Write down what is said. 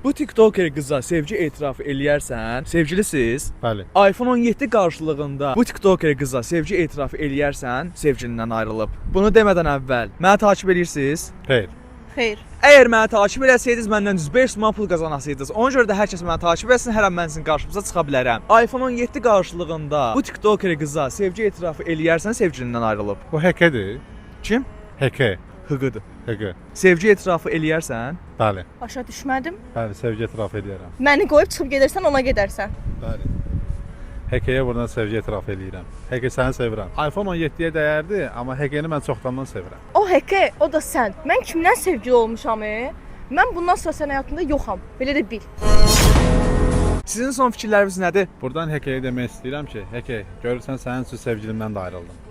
Bu TikToker qıza sevgi etiraf eləyərsən, sevgilisiz? Bəli. iPhone 17 qarşılığında bu TikToker qıza sevgi etiraf eləyərsən, sevgilindən ayrılıb. Bunu demədən əvvəl məni takib edirsiniz? Xeyr. Xeyr. Əgər məni takib etsəydiniz, məndən 500 man pul qazanasıydınız. Ona görə də hər kəs məni takib etsin, hər an mən sizin qarşınıza çıxa bilərəm. iPhone 17 qarşılığında bu TikToker qıza sevgi etirafı eləyərsən, sevgilindən ayrılıb. Bu həkədir. Kim? Həkə. Hıqıdır. Həkə. Sevgi etirafı eləyərsən? Bəli. Başa düşmədim. Bəli, sevgi etiraf edirəm. Məni qoyub çıxıb gedirsən, ona gedərsən. Bəli. Həkəyə buradan sevgi etiraf edirəm. Həkə səni sevirəm. iPhone 17-yə dəyərdi, amma Həkəni mən çoxdandan sevirəm. O həkə, o da sən. Mən kimdən sevgili olmuşam? Mən bundan sonra sənin həyatında yoxam. Belə də bil. Sizin son fikirləriniz nədir? Buradan Həkəyə demək istəyirəm ki, Həkə, görürsən sənin üçün sevgilimdən də ayrıldım.